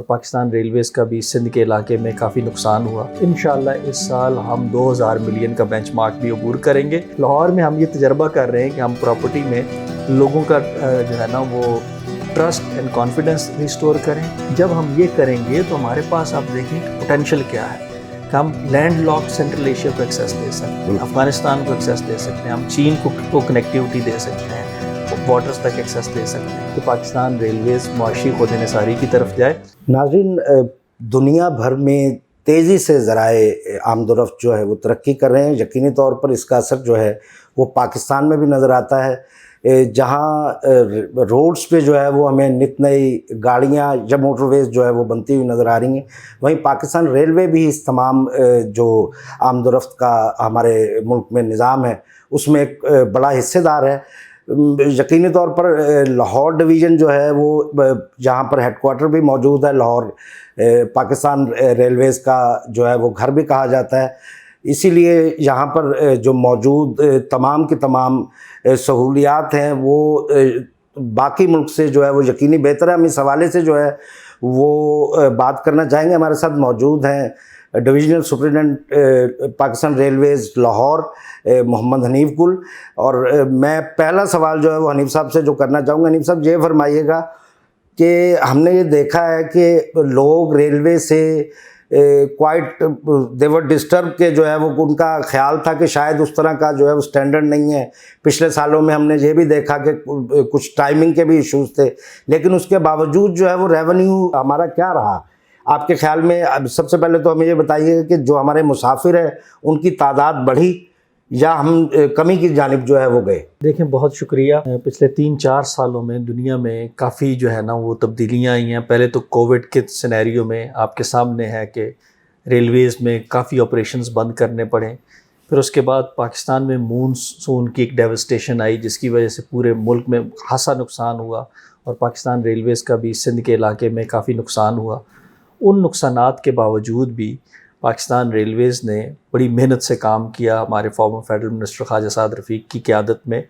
Pakistan railways کا بھی سندھ کے علاقے میں کافی نقصان ہوا۔ انشاءاللہ اس سال ہم 2000 ملین کا بینچ مارک بھی عبور کریں گے۔ لاہور میں ہم یہ تجربہ کر رہے ہیں کہ ہم پراپرٹی میں لوگوں کا جو ہے نا وہ ٹرسٹ اینڈ کانفیڈنس ریسٹور کریں۔ جب ہم یہ کریں گے تو ہمارے پاس آپ دیکھیں پوٹینشیل کیا ہے کہ ہم لینڈ لاک سینٹرل ایشیا کو ایکسیس دے سکتے ہیں، افغانستان کو ایکسیس دے سکتے ہیں، ہم چین کو کنیکٹیوٹی دے سکتے ہیں، واٹرز تک ایکسیس دے سکتے ہیں کہ پاکستان ریلویز معاشی خود انحصاری کی طرف جائے۔ ناظرین، دنیا بھر میں تیزی سے ذرائع آمد و رفت جو ہے وہ ترقی کر رہے ہیں۔ یقینی طور پر اس کا اثر جو ہے وہ پاکستان میں بھی نظر آتا ہے، جہاں روڈز پہ جو ہے وہ ہمیں نت نئی گاڑیاں یا موٹر ویز جو ہے وہ بنتی ہوئی نظر آ رہی ہیں، وہیں پاکستان ریلوے بھی اس تمام جو آمد و رفت کا ہمارے ملک میں نظام ہے اس میں ایک بڑا حصے دار ہے۔ یقینی طور پر لاہور ڈویژن جو ہے وہ جہاں پر ہیڈ کوارٹر بھی موجود ہے، لاہور پاکستان ریلویز کا جو ہے وہ گھر بھی کہا جاتا ہے، اسی لیے یہاں پر جو موجود تمام کی تمام سہولیات ہیں وہ باقی ملک سے جو ہے وہ یقینی بہتر ہے۔ ہم اس حوالے سے جو ہے وہ بات کرنا چاہیں گے۔ ہمارے ساتھ موجود ہیں divisional superintendent Pakistan railways Lahore Muhammad Hanif Gul, اور میں پہلا سوال جو ہے وہ حنیف صاحب سے جو کرنا چاہوں گا، حنیف صاحب یہ فرمائیے گا کہ ہم نے یہ دیکھا ہے کہ لوگ ریلوے سے کوائٹ دے ور ڈسٹرب کہ جو ہے وہ ان کا خیال تھا کہ شاید اس طرح کا جو ہے وہ اسٹینڈرڈ نہیں ہے۔ پچھلے سالوں میں ہم نے یہ بھی دیکھا کہ کچھ ٹائمنگ کے بھی ایشوز تھے، لیکن اس کے باوجود جو ہے وہ ریونیو ہمارا کیا رہا آپ کے خیال میں؟ سب سے پہلے تو ہمیں یہ بتائیے کہ جو ہمارے مسافر ہیں ان کی تعداد بڑھی یا ہم کمی کی جانب جو ہے وہ گئے؟ دیکھیں، بہت شکریہ۔ پچھلے 3-4 سالوں میں دنیا میں کافی جو ہے نا وہ تبدیلیاں آئی ہیں۔ پہلے تو کووڈ کے سینیریو میں آپ کے سامنے ہے کہ ریلویز میں کافی آپریشنز بند کرنے پڑے، پھر اس کے بعد پاکستان میں مونسون کی ایک ڈیوسٹیشن آئی جس کی وجہ سے پورے ملک میں خاصا نقصان ہوا، اور پاکستان ریلویز کا بھی سندھ کے علاقے میں کافی نقصان ہوا۔ ان نقصانات کے باوجود بھی پاکستان ریلویز نے بڑی محنت سے کام کیا، ہمارے farmer federal minister Khawaja Saad رفیق کی قیادت میں،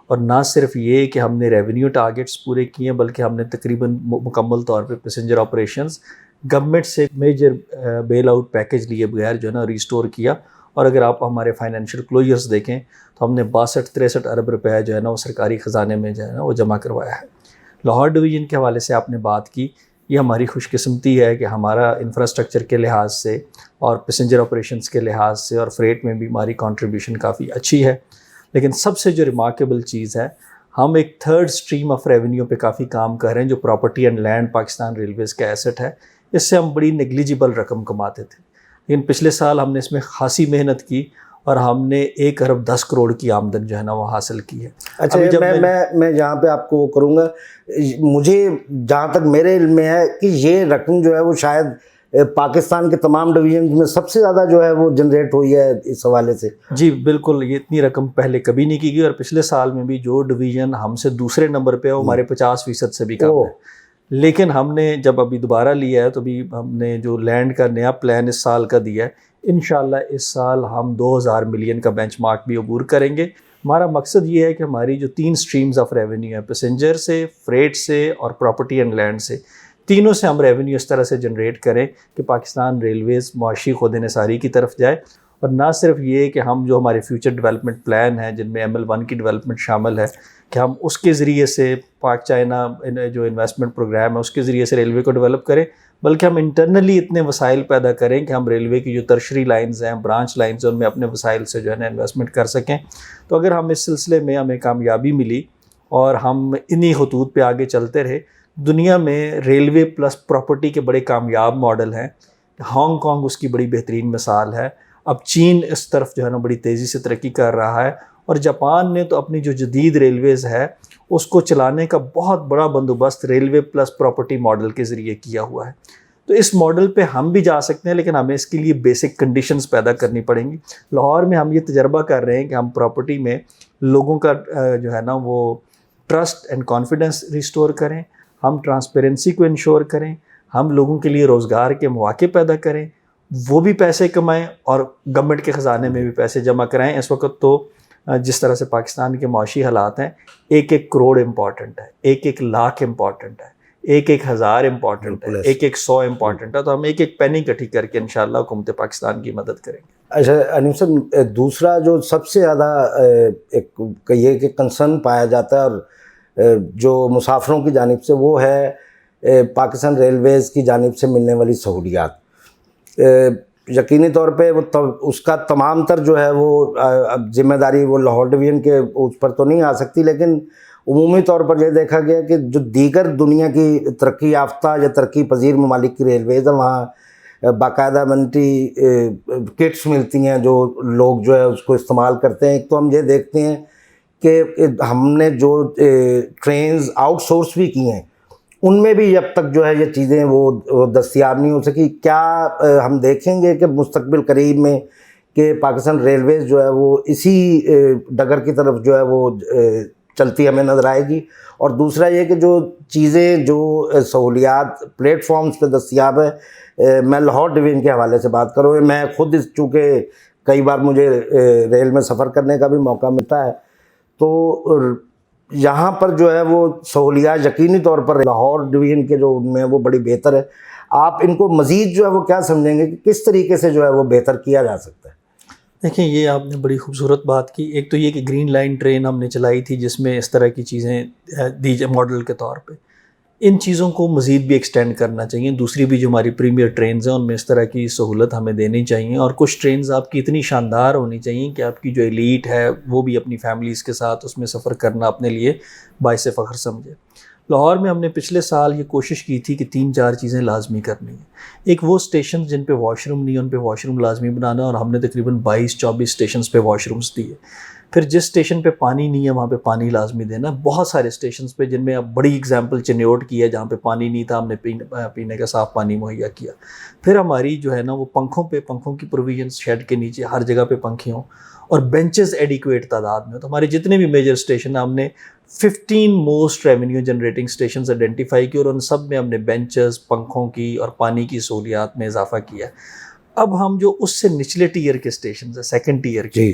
اور نہ صرف یہ کہ ہم نے ریونیو ٹارگٹس پورے کیے بلکہ ہم نے تقریباً مکمل طور پہ پیسنجر آپریشنز گورنمنٹ سے میجر بیل آؤٹ پیکج لیے بغیر جو ہے نا ریسٹور کیا۔ اور اگر آپ ہمارے فائنینشیل کلوجرز دیکھیں تو ہم نے 62-63 ارب روپے جو ہے نا وہ سرکاری خزانے میں جو ہے نا وہ جمع کروایا ہے۔ لاہور ڈویژن کے حوالے سے آپ نے بات کی، یہ ہماری خوش قسمتی ہے کہ ہمارا انفراسٹرکچر کے لحاظ سے اور پیسنجر آپریشنز کے لحاظ سے اور فریٹ میں بھی ہماری کنٹریبیوشن کافی اچھی ہے، لیکن سب سے جو ریمارکیبل چیز ہے، ہم ایک تھرڈ سٹریم آف ریونیو پہ کافی کام کر رہے ہیں جو property and land Pakistan railways کا ایسٹ ہے۔ اس سے ہم بڑی نیگلیجیبل رقم کماتے تھے، لیکن پچھلے سال ہم نے اس میں خاصی محنت کی اور ہم نے 1 ارب 10 کروڑ کی آمدن جو ہے نا وہ حاصل کی ہے۔ اچھا، میں یہاں پہ آپ کو وہ کروں گا، مجھے جہاں تک میرے علم میں ہے کہ یہ رقم جو ہے وہ شاید پاکستان کے تمام ڈویژنز میں سب سے زیادہ جو ہے وہ جنریٹ ہوئی ہے اس حوالے سے۔ جی بالکل، یہ اتنی رقم پہلے کبھی نہیں کی گئی، اور پچھلے سال میں بھی جو ڈویژن ہم سے دوسرے نمبر پہ ہے وہ ہمارے 50% سے بھی کم ہے، لیکن ہم نے جب ابھی دوبارہ لیا ہے تو بھی ہم نے جو لینڈ کا نیا پلان اس سال کا دیا ہے، انشاءاللہ اس سال ہم 2000 ملین کا بینچ مارک بھی عبور کریں گے۔ ہمارا مقصد یہ ہے کہ ہماری جو 3 سٹریمز آف ریونیو ہیں، پیسنجر سے، فریٹ سے اور پراپرٹی اینڈ لینڈ سے، تینوں سے ہم ریونیو اس طرح سے جنریٹ کریں کہ پاکستان ریلویز معاشی خود انحصاری کی طرف جائے، اور نہ صرف یہ کہ ہم جو ہمارے فیوچر ڈیولپمنٹ پلان ہیں جن میں ML1 کی ڈیولپمنٹ شامل ہے کہ ہم اس کے ذریعے سے پاک چائنا جو انویسٹمنٹ پروگرام ہے اس کے ذریعے سے ریلوے کو ڈیولپ کریں، بلکہ ہم انٹرنلی اتنے وسائل پیدا کریں کہ ہم ریلوے کی جو ترشری لائنز ہیں، برانچ لائنز ہیں، ان میں اپنے وسائل سے جو ہے نا انویسٹمنٹ کر سکیں۔ تو اگر ہم اس سلسلے میں ہمیں کامیابی ملی اور ہم انہی خطوط پہ آگے چلتے رہے، دنیا میں ریلوے پلس پراپرٹی کے بڑے کامیاب ماڈل ہیں۔ ہانگ کانگ اس کی بڑی بہترین مثال ہے، اب چین اس طرف جو ہے نا بڑی تیزی سے ترقی کر رہا ہے، اور جاپان نے تو اپنی جو جدید ریلویز ہے اس کو چلانے کا بہت بڑا بندوبست ریلوے پلس پراپرٹی ماڈل کے ذریعے کیا ہوا ہے۔ تو اس ماڈل پہ ہم بھی جا سکتے ہیں، لیکن ہمیں اس کے لیے بیسک کنڈیشنز پیدا کرنی پڑیں گی۔ لاہور میں ہم یہ تجربہ کر رہے ہیں کہ ہم پراپرٹی میں لوگوں کا جو ہے نا وہ ٹرسٹ اینڈ کانفیڈنس ریسٹور کریں، ہم ٹرانسپیرنسی کو انشور کریں، ہم لوگوں کے لیے روزگار کے مواقع پیدا کریں، وہ بھی پیسے کمائیں اور گورنمنٹ کے خزانے میں بھی پیسے جمع کرائیں۔ اس وقت تو جس طرح سے پاکستان کے معاشی حالات ہیں، 1-1 کروڑ امپورٹنٹ ہے، 1-1 لاکھ امپورٹنٹ ہے، ایک ایک ہزار امپورٹنٹ ہے, ایک ایک 100 امپورٹنٹ ہے, تو ہم ایک ایک پینی اکٹھی کر کے انشاءاللہ حکومت پاکستان کی مدد کریں گے. اچھا انیف صاحب, دوسرا جو سب سے زیادہ ایک یہ کہ کنسرن پایا جاتا ہے اور جو مسافروں کی جانب سے, وہ ہے پاکستان ریلویز کی جانب سے ملنے والی سہولیات. یقینی طور پہ وہ اس کا تمام تر جو ہے وہ اب ذمہ داری وہ لاہور ڈویژن کے اس پر تو نہیں آ سکتی, لیکن عمومی طور پر یہ دیکھا گیا کہ جو دیگر دنیا کی ترقی یافتہ یا ترقی پذیر ممالک کی ریلویز ہیں, وہاں باقاعدہ منٹی کٹس ملتی ہیں جو لوگ جو ہے اس کو استعمال کرتے ہیں. ایک تو ہم یہ دیکھتے ہیں کہ ہم نے جو ٹرینز آؤٹ سورس بھی کی ہیں, ان میں بھی اب تک جو ہے یہ چیزیں وہ دستیاب نہیں ہو سکی. کیا ہم دیکھیں گے کہ مستقبل قریب میں کہ پاکستان ریلویز جو ہے وہ اسی ڈگر کی طرف جو ہے وہ چلتی ہمیں نظر آئے گی؟ اور دوسرا یہ کہ جو چیزیں جو سہولیات پلیٹ فارمز پہ دستیاب ہے, میں لاہور ڈویژن کے حوالے سے بات کروں, میں خود چونکہ کئی بار مجھے ریل میں سفر کرنے کا بھی موقع ملتا ہے, تو یہاں پر جو ہے وہ سہولیات یقینی طور پر لاہور ڈویژن کے جو ان میں وہ بڑی بہتر ہے. آپ ان کو مزید جو ہے وہ کیا سمجھیں گے کہ کس طریقے سے جو ہے وہ بہتر کیا جا سکتا ہے؟ دیکھیں, یہ آپ نے بڑی خوبصورت بات کی. ایک تو یہ کہ گرین لائن ٹرین ہم نے چلائی تھی جس میں اس طرح کی چیزیں دی ماڈل کے طور پہ, ان چیزوں کو مزید بھی ایکسٹینڈ کرنا چاہیے. دوسری بھی جو ہماری پریمیئر ٹرینز ہیں ان میں اس طرح کی سہولت ہمیں دینی چاہیے, اور کچھ ٹرینز آپ کی اتنی شاندار ہونی چاہیے کہ آپ کی جو ایلیٹ ہے وہ بھی اپنی فیملیز کے ساتھ اس میں سفر کرنا اپنے لیے باعث فخر سمجھے. لاہور میں ہم نے پچھلے سال یہ کوشش کی تھی کہ 3-4 چیزیں لازمی کرنی ہیں. ایک وہ اسٹیشن جن پہ واش روم نہیں, ان پہ واش روم لازمی بنانا, اور ہم نے تقریباً 22-24 اسٹیشنز پہ واش رومز دیے. پھر جس اسٹیشن پہ پانی نہیں ہے وہاں پہ پانی لازمی دینا. بہت سارے اسٹیشنز پہ, جن میں اب بڑی اگزامپل چنیوٹ کی ہے جہاں پہ پانی نہیں تھا, ہم نے پینے کا صاف پانی مہیا کیا. پھر ہماری جو ہے نا وہ پنکھوں کی پروویژنس شیڈ کے نیچے ہر جگہ پہ پنکھے ہوں, اور بینچز ایڈیکویٹ تعداد میں. تو ہمارے جتنے بھی میجر اسٹیشن ہیں ہم نے 15 most revenue generating stations identify کی, اور ان سب میں ہم نے بینچز, پنکھوں کی اور پانی کی سہولیات میں اضافہ کیا. اب ہم جو اس سے نچلے ٹیئر کے اسٹیشنز ہیں, سیکنڈ ٹیئر کے,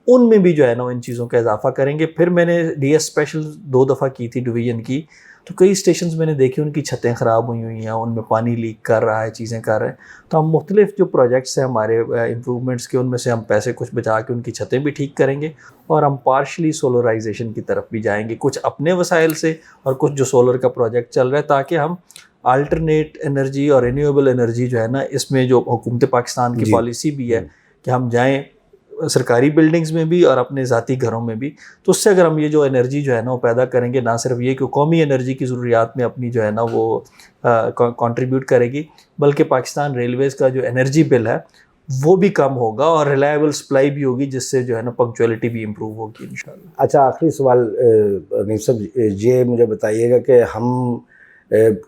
ان میں بھی جو ہے نا ان چیزوں کا اضافہ کریں گے. پھر میں نے ڈی ایس اسپیشل 2 دفعہ کی تھی ڈویژن کی, تو کئی اسٹیشنز میں نے دیکھے ان کی چھتیں خراب ہوئی ہیں, ان میں پانی لیک کر رہا ہے, چیزیں کر رہے ہیں. تو ہم مختلف جو پروجیکٹس ہیں ہمارے امپرومنٹس کے, ان میں سے ہم پیسے کچھ بچا کے ان کی چھتیں بھی ٹھیک کریں گے, اور ہم پارشلی سولرائزیشن کی طرف بھی جائیں گے, کچھ اپنے وسائل سے اور کچھ جو سولر کا پروجیکٹ چل رہا ہے, تاکہ ہم الٹرنیٹ انرجی اور رینیویبل انرجی جو ہے نا, اس میں جو حکومت پاکستان کی پالیسی بھی ہے کہ ہم جائیں سرکاری بلڈنگز میں بھی اور اپنے ذاتی گھروں میں بھی. تو اس سے اگر ہم یہ جو انرجی جو ہے نا وہ پیدا کریں گے, نہ صرف یہ کہ قومی انرجی کی ضروریات میں اپنی جو ہے نا وہ کنٹریبیوٹ کرے گی, بلکہ پاکستان ریلویز کا جو انرجی بل ہے وہ بھی کم ہوگا, اور ریلائبل سپلائی بھی ہوگی, جس سے جو ہے نا پنکچولیٹی بھی امپروو ہوگی انشاءاللہ. اچھا, آخری سوال انیف صاحب, یہ مجھے بتائیے گا کہ ہم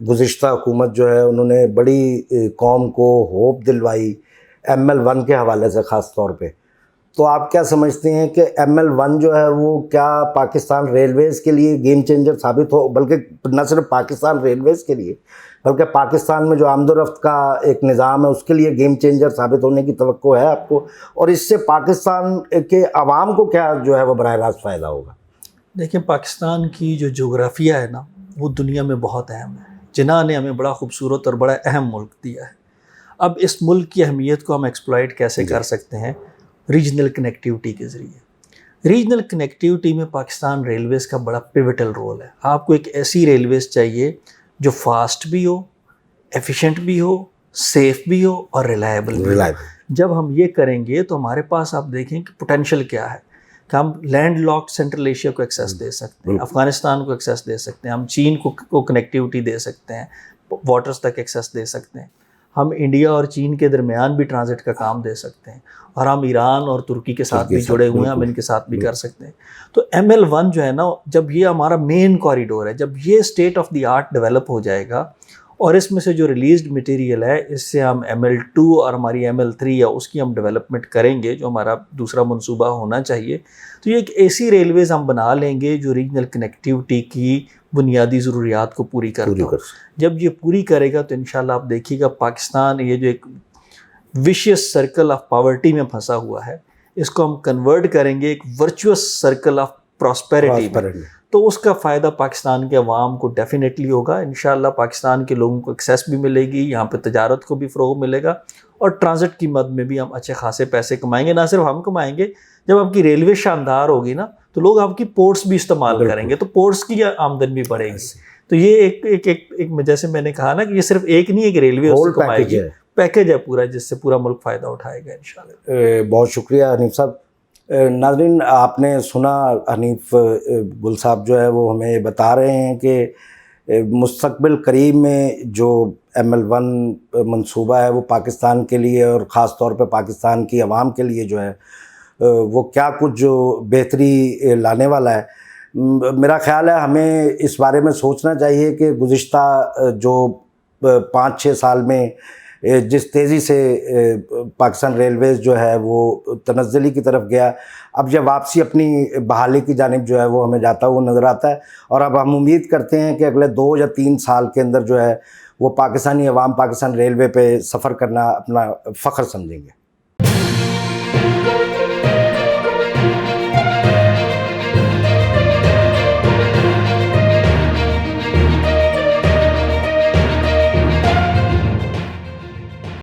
گزشتہ حکومت جو ہے انہوں نے بڑی قوم کو ہوپ دلوائی ML1 کے حوالے سے خاص طور پہ, تو آپ کیا سمجھتے ہیں کہ ML1 جو ہے وہ کیا پاکستان ریلویز کے لیے گیم چینجر ثابت ہو؟ بلکہ نہ صرف پاکستان ریلویز کے لیے, بلکہ پاکستان میں جو آمد و رفت کا ایک نظام ہے اس کے لیے گیم چینجر ثابت ہونے کی توقع ہے آپ کو, اور اس سے پاکستان کے عوام کو کیا جو ہے وہ براہ راست فائدہ ہوگا؟ دیکھیں, پاکستان کی جو جغرافیہ ہے نا وہ دنیا میں بہت اہم ہے. جناح نے ہمیں بڑا خوبصورت اور بڑا اہم ملک دیا ہے. اب اس ملک کی اہمیت کو ہم ایکسپلائٹ کیسے کر سکتے ہیں؟ ریجنل کنیکٹیوٹی کے ذریعے. ریجنل کنیکٹیوٹی میں پاکستان ریلویز کا بڑا پیوٹل رول ہے. آپ کو ایک ایسی ریلویز چاہیے جو فاسٹ بھی ہو, ایفیشینٹ بھی ہو, سیف بھی ہو اور ریلائبل بھی ہو. جب ہم یہ کریں گے تو ہمارے پاس آپ دیکھیں کہ پوٹینشیل کیا ہے, کہ ہم لینڈ لاکڈ سینٹرل ایشیا کو ایکسیس دے سکتے ہیں, افغانستان کو ایکسیس دے سکتے ہیں, ہم چین کو کنیکٹیوٹی دے سکتے ہیں, واٹرز تک ایکسیس دے سکتے ہیں, ہم انڈیا اور چین کے درمیان بھی ٹرانزٹ کا کام دے سکتے ہیں, اور ہم ایران اور ترکی کے ساتھ بھی جڑے ہوئے ہیں, ہم ان کے ساتھ بھی کر سکتے ہیں. تو ML1 جو ہے نا, جب یہ ہمارا مین کوریڈور ہے, جب یہ state of the art develop ہو جائے گا, اور اس میں سے جو ریلیزڈ مٹیریل ہے اس سے ہم ML2 اور ہماری ML3 یا اس کی ہم ڈیولپمنٹ کریں گے, جو ہمارا دوسرا منصوبہ ہونا چاہیے. تو یہ ایک ایسی ریلویز ہم بنا لیں گے جو ریجنل کنیکٹیوٹی کی بنیادی ضروریات کو پوری کرتا ہو. جب یہ پوری کرے گا تو انشاءاللہ آپ دیکھیے گا پاکستان یہ جو ایک ویشیس سرکل آف پاورٹی میں پھنسا ہوا ہے, اس کو ہم کنورٹ کریں گے ایک ورچوئس سرکل آف پراسپیرٹی میں. تو اس کا فائدہ پاکستان کے عوام کو ڈیفینیٹلی ہوگا. انشاءاللہ پاکستان کے لوگوں کو ایکسیس بھی ملے گی, یہاں پہ تجارت کو بھی فروغ ملے گا, اور ٹرانزٹ کی مد میں بھی ہم اچھے خاصے پیسے کمائیں گے. نہ صرف ہم کمائیں گے, جب آپ کی ریلوے شاندار ہوگی نا تو لوگ آپ کی پورٹس بھی استعمال کریں گے, تو پورٹس کی آمدن بھی بڑھے گی. تو یہ ایک جیسے میں نے کہا نا کہ یہ صرف ایک نہیں ہے کہ ریلوے اس سے کمائے گی, پیکیج ہے پورا جس سے پورا ملک فائدہ اٹھائے گا انشاءاللہ. بہت شکریہ حنیف صاحب. ناظرین آپ نے سنا, حنیف گل صاحب جو ہے وہ ہمیں بتا رہے ہیں کہ مستقبل قریب میں جو ML1 منصوبہ ہے وہ پاکستان کے لیے اور خاص طور پہ پاکستان کی عوام کے لیے جو ہے وہ کیا کچھ جو بہتری لانے والا ہے. میرا خیال ہے ہمیں اس بارے میں سوچنا چاہیے کہ گزشتہ جو 5-6 سال میں جس تیزی سے پاکستان ریلویز جو ہے وہ تنزلی کی طرف گیا, اب یہ واپسی اپنی بحالی کی جانب جو ہے وہ ہمیں جاتا ہوا نظر آتا ہے, اور اب ہم امید کرتے ہیں کہ اگلے 2 یا 3 سال کے اندر جو ہے وہ پاکستانی عوام پاکستان ریلوے پہ سفر کرنا اپنا فخر سمجھیں گے.